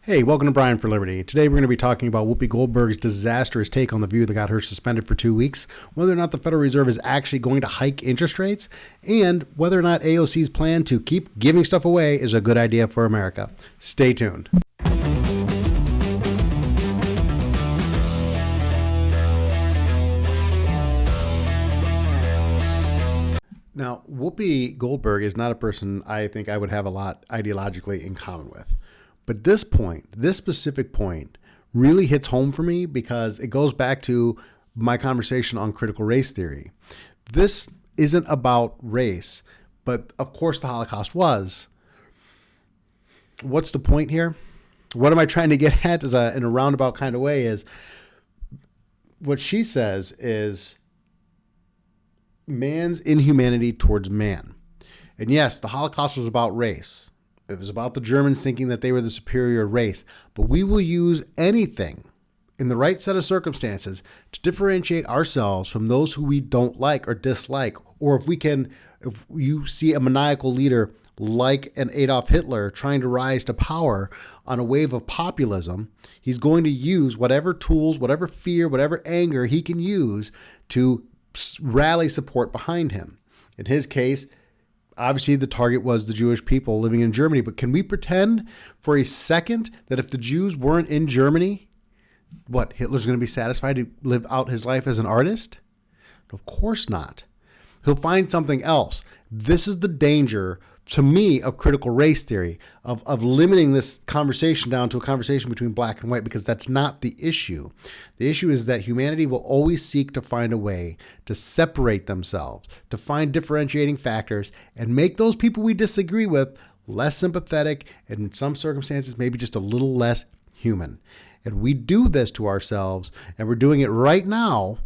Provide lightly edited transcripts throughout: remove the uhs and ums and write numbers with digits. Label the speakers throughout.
Speaker 1: Hey, welcome to Brian for Liberty. Today we're going to be talking about Whoopi Goldberg's disastrous take on the view that got her suspended for 2 weeks, whether or not the Federal Reserve is actually going to hike interest rates, and whether or not AOC's plan to keep giving stuff away is a good idea for America. Stay tuned. Now, Whoopi Goldberg is not a person I think I would have a lot ideologically in common with. But this point, this specific point, really hits home for me because it goes back to my conversation on critical race theory. This isn't about race, but of course the Holocaust was. What's the point here? What am I trying to get at in a roundabout kind of way is what she says is man's inhumanity towards man. And yes, the Holocaust was about race. It was about the Germans thinking that they were the superior race. But we will use anything in the right set of circumstances to differentiate ourselves from those who we don't like or dislike. Or if you see a maniacal leader like an Adolf Hitler trying to rise to power on a wave of populism, he's going to use whatever tools, whatever fear, whatever anger he can use to rally support behind him. In his case, obviously, the target was the Jewish people living in Germany. But can we pretend for a second that if the Jews weren't in Germany, Hitler's going to be satisfied to live out his life as an artist? Of course not. He'll find something else. This is the danger, to me, of critical race theory, of limiting this conversation down to a conversation between black and white, because that's not the issue. The issue is that humanity will always seek to find a way to separate themselves, to find differentiating factors, and make those people we disagree with less sympathetic, and in some circumstances, maybe just a little less human. And we do this to ourselves, and we're doing it right now,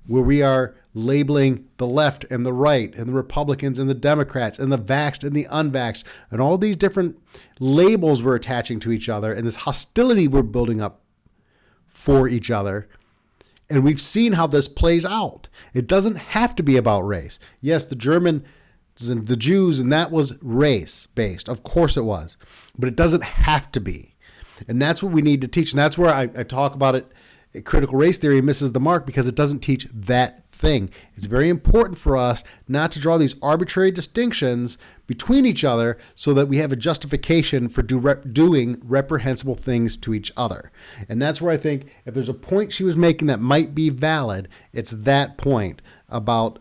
Speaker 1: where we are labeling the left and the right and the Republicans and the Democrats and the vaxxed and the unvaxxed and all these different labels we're attaching to each other and this hostility we're building up for each other. And we've seen how this plays out. It doesn't have to be about race. Yes, the Germans and the Jews, and that was race-based. Of course it was. But it doesn't have to be. And that's what we need to teach. And that's where I talk about it. Critical race theory misses the mark because it doesn't teach that thing. It's very important for us not to draw these arbitrary distinctions between each other so that we have a justification for doing reprehensible things to each other. And that's where I think if there's a point she was making that might be valid, it's that point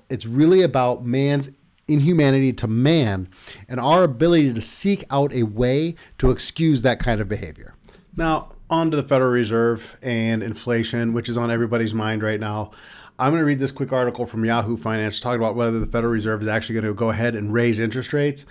Speaker 1: it's really about man's inhumanity to man and our ability to seek out a way to excuse that kind of behavior. Now, on to the Federal Reserve and inflation, which is on everybody's mind right now. I'm going to read this quick article from Yahoo Finance talking about whether the Federal Reserve is actually going to go ahead and raise interest rates.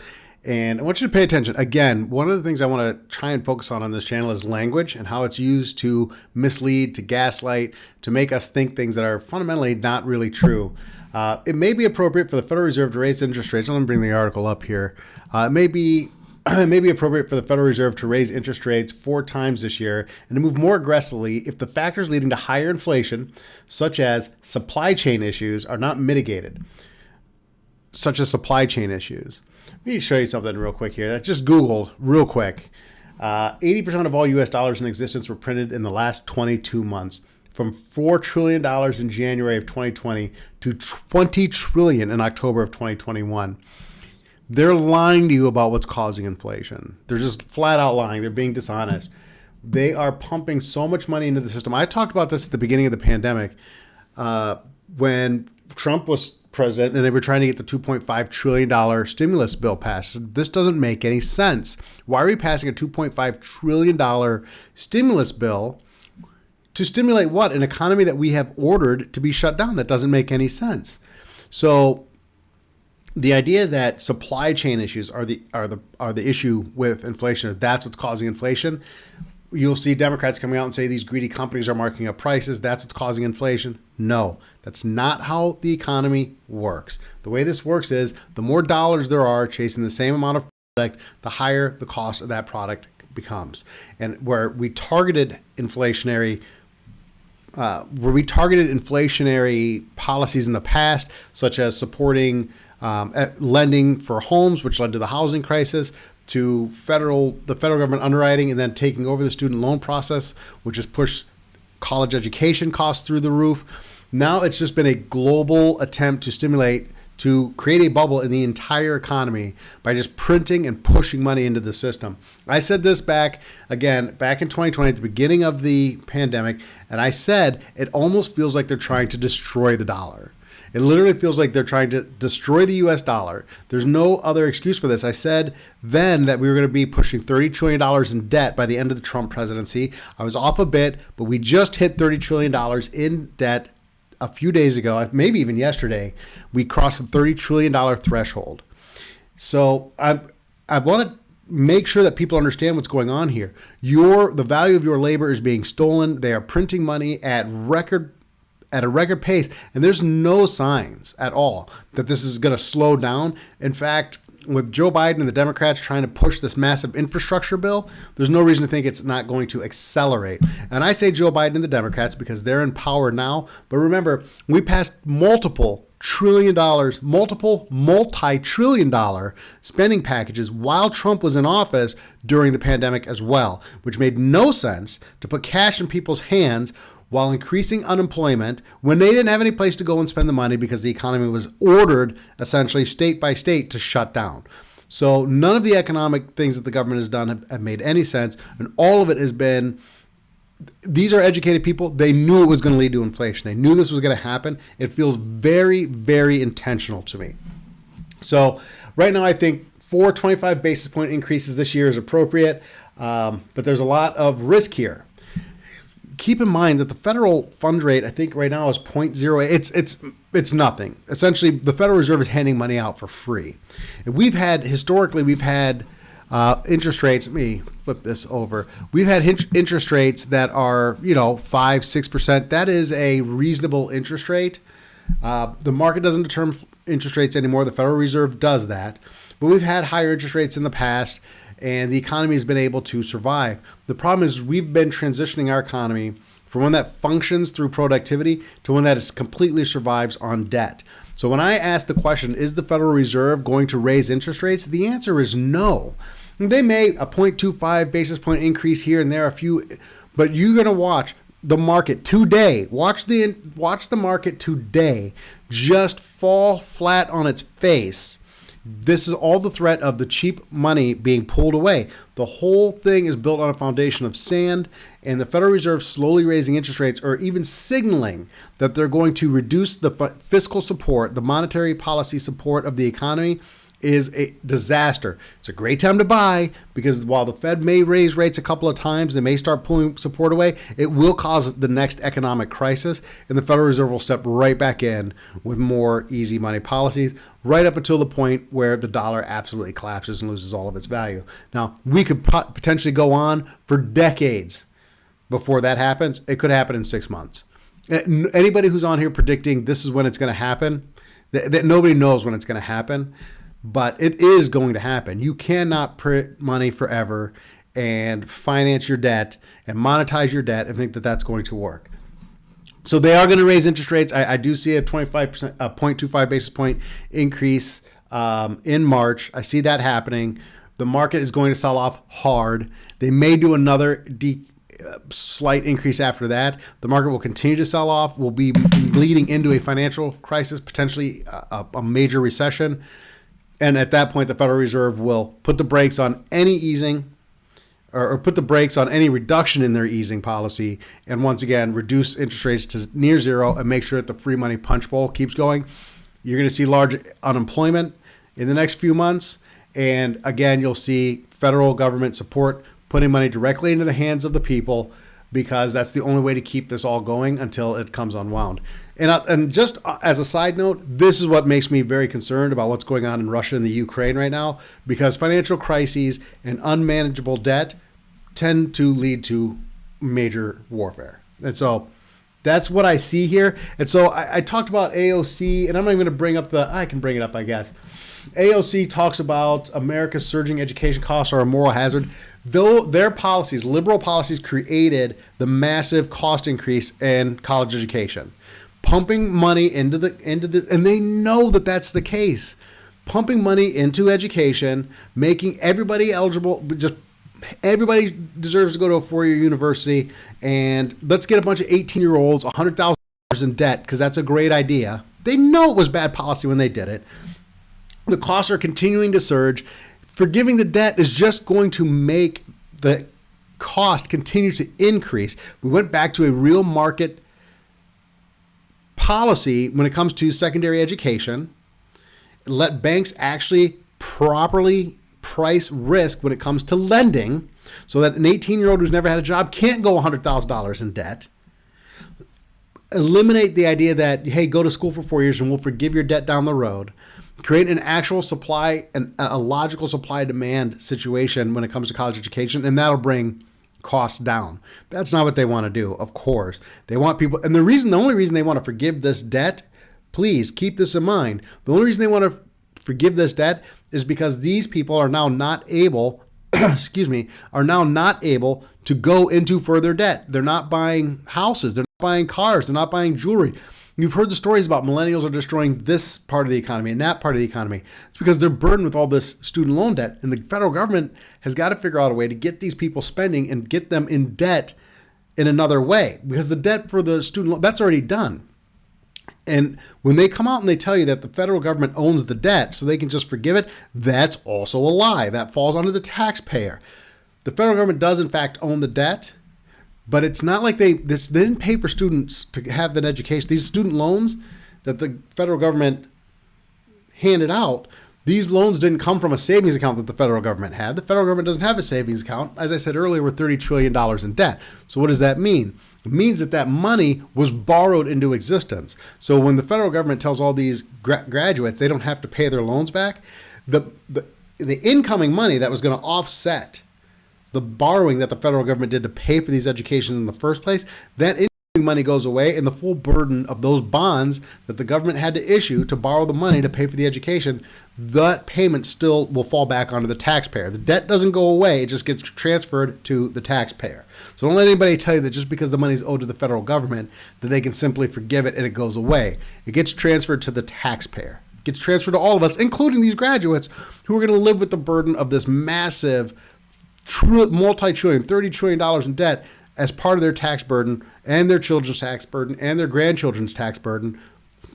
Speaker 1: And I want you to pay attention. Again, one of the things I want to try and focus on this channel is language and how it's used to mislead, to gaslight, to make us think things that are fundamentally not really true. It may be appropriate for the Federal Reserve to raise interest rates. I'm going to bring the article up here. It may be appropriate for the Federal Reserve to raise interest rates 4 times this year and to move more aggressively if the factors leading to higher inflation, such as supply chain issues, are not mitigated. Let me show you something real quick here. That's just Googled real quick. 80% of all U.S. dollars in existence were printed in the last 22 months, from $4 trillion in January of 2020 to $20 trillion in October of 2021. They're lying to you about what's causing inflation. They're just flat out lying. They're being dishonest. They are pumping so much money into the system. I talked about this at the beginning of the pandemic when Trump was president and they were trying to get the $2.5 trillion stimulus bill passed. This doesn't make any sense. Why are we passing a $2.5 trillion stimulus bill to stimulate what? An economy that we have ordered to be shut down. That doesn't make any sense. So the idea that supply chain issues are the issue with inflation, if that's what's causing inflation, you'll see Democrats coming out and say these greedy companies are marking up prices. That's what's causing inflation. No, that's not how the economy works. The way this works is the more dollars there are chasing the same amount of product, the higher the cost of that product becomes. And where we targeted inflationary policies in the past, such as supporting lending for homes, which led to the housing crisis, to the federal government underwriting and then taking over the student loan process, which has pushed college education costs through the roof. Now it's just been a global attempt to create a bubble in the entire economy by just printing and pushing money into the system. I said this back in 2020 at the beginning of the pandemic, and I said it almost feels like they're trying to destroy the dollar. It literally feels like they're trying to destroy the US dollar. There's no other excuse for this. I said then that we were going to be pushing $30 trillion in debt by the end of the Trump presidency. I was off a bit, but we just hit $30 trillion in debt a few days ago, maybe even yesterday. We crossed the $30 trillion threshold. So I want to make sure that people understand what's going on here. The value of your labor is being stolen. They are printing money at a record pace, and there's no signs at all that this is going to slow down. In fact, with Joe Biden and the Democrats trying to push this massive infrastructure bill, there's no reason to think it's not going to accelerate. And I say Joe Biden and the Democrats because they're in power now. But remember, we passed multi-trillion dollar spending packages while Trump was in office during the pandemic as well, which made no sense to put cash in people's hands while increasing unemployment when they didn't have any place to go and spend the money because the economy was ordered essentially state by state to shut down. So none of the economic things that the government has done have made any sense. And all of it has been, these are educated people. They knew it was going to lead to inflation. They knew this was going to happen. It feels very, very intentional to me. So right now I think 25 basis point increases this year is appropriate. But there's a lot of risk here. Keep in mind that the federal fund rate, I think right now is 0.08. It's nothing. Essentially, the Federal Reserve is handing money out for free. And historically, we've had interest rates. Let me flip this over. We've had interest rates that are, 5-6%. That is a reasonable interest rate. The market doesn't determine interest rates anymore. The Federal Reserve does that. But we've had higher interest rates in the past, and the economy has been able to survive. The problem is we've been transitioning our economy from one that functions through productivity to one that completely survives on debt. So when I ask the question, is the Federal Reserve going to raise interest rates? The answer is no. They may a 0.25 basis point increase here and there, but you're going to watch the market today. Watch the market today just fall flat on its face. This is all the threat of the cheap money being pulled away. The whole thing is built on a foundation of sand, and the Federal Reserve slowly raising interest rates or even signaling that they're going to reduce the fiscal support, the monetary policy support of the economy is a disaster. It's a great time to buy because while the Fed may raise rates a couple of times, they may start pulling support away, it will cause the next economic crisis, and the Federal Reserve will step right back in with more easy money policies right up until the point where the dollar absolutely collapses and loses all of its value. Now, we could potentially go on for decades before that happens. It could happen in 6 months. Anybody who's on here predicting this is when it's going to happen, that nobody knows when it's going to happen. But it is going to happen. You cannot print money forever and finance your debt and monetize your debt and think that that's going to work. So they are going to raise interest rates. I do see a 0.25 basis point increase in March. I see that happening. The market is going to sell off hard. They may do another slight increase after that. The market will continue to sell off. We'll be leading into a financial crisis, potentially a major recession. And at that point, the Federal Reserve will put the brakes on any easing or put the brakes on any reduction in their easing policy. And once again, reduce interest rates to near zero and make sure that the free money punch bowl keeps going. You're going to see large unemployment in the next few months. And again, you'll see federal government support putting money directly into the hands of the people because that's the only way to keep this all going until it comes unwound. And just as a side note, this is what makes me very concerned about what's going on in Russia and the Ukraine right now, because financial crises and unmanageable debt tend to lead to major warfare. And so that's what I see here. And so I talked about AOC, and I'm not even going to bring up I can bring it up, I guess. AOC talks about America's surging education costs are a moral hazard. Though their policies, liberal policies, created the massive cost increase in college education, pumping money into the, and they know that that's the case. pumping money into education, making everybody eligible, just everybody deserves to go to a 4-year university, and let's get a bunch of 18-year-olds $100,000 in debt because that's a great idea. They know it was bad policy when they did it. The costs are continuing to surge. Forgiving the debt is just going to make the cost continue to increase. We went back to a real market policy when it comes to secondary education. Let banks actually properly price risk when it comes to lending so that an 18-year-old who's never had a job can't go $100,000 in debt. Eliminate the idea that, hey, go to school for 4 years and we'll forgive your debt down the road. Create an actual supply and a logical supply-demand situation when it comes to college education, and that'll bring costs down. That's not what they want to do, of course. They want people, and the only reason they want to forgive this debt, please keep this in mind. The only reason they want to forgive this debt is because these people are now not able, are now not able to go into further debt. They're not buying houses. They're not buying cars. They're not buying jewelry. You've heard the stories about millennials are destroying this part of the economy and that part of the economy. It's because they're burdened with all this student loan debt. And the federal government has got to figure out a way to get these people spending and get them in debt in another way. Because the debt for the student loan, that's already done. And when they come out and they tell you that the federal government owns the debt so they can just forgive it, that's also a lie. That falls under the taxpayer. The federal government does, in fact, own the debt. But it's not like they didn't pay for students to have an education. These student loans that the federal government handed out, these loans didn't come from a savings account that the federal government had. The federal government doesn't have a savings account. As I said earlier, we're $30 trillion in debt. So what does that mean? It means that money was borrowed into existence. So when the federal government tells all these graduates they don't have to pay their loans back, the incoming money that was going to offset the borrowing that the federal government did to pay for these educations in the first place, that incoming money goes away, and the full burden of those bonds that the government had to issue to borrow the money to pay for the education, that payment still will fall back onto the taxpayer. The debt doesn't go away, it just gets transferred to the taxpayer. So don't let anybody tell you that just because the money is owed to the federal government that they can simply forgive it and it goes away. It gets transferred to the taxpayer. It gets transferred to all of us, including these graduates who are going to live with the burden of this massive multi-trillion, $30 trillion in debt as part of their tax burden and their children's tax burden and their grandchildren's tax burden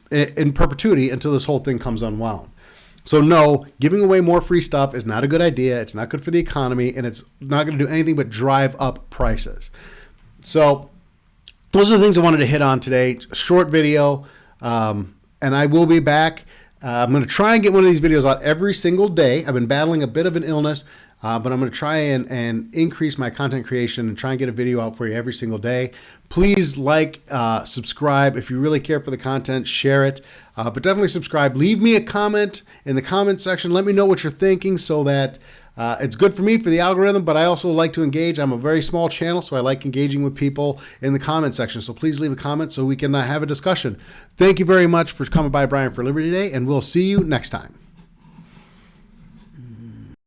Speaker 1: in perpetuity until this whole thing comes unwound. So no, giving away more free stuff is not a good idea. It's not good for the economy, and it's not going to do anything but drive up prices. So those are the things I wanted to hit on today. A short video, and I will be back. I'm going to try and get one of these videos out every single day. I've been battling a bit of an illness, but I'm going to try and increase my content creation and try and get a video out for you every single day. Please like, subscribe. If you really care for the content, share it. But definitely subscribe. Leave me a comment in the comment section. Let me know what you're thinking so that it's good for me, for the algorithm, but I also like to engage. I'm a very small channel, so I like engaging with people in the comment section. So please leave a comment so we can have a discussion. Thank you very much for coming by Brian for Liberty Day, and we'll see you next time.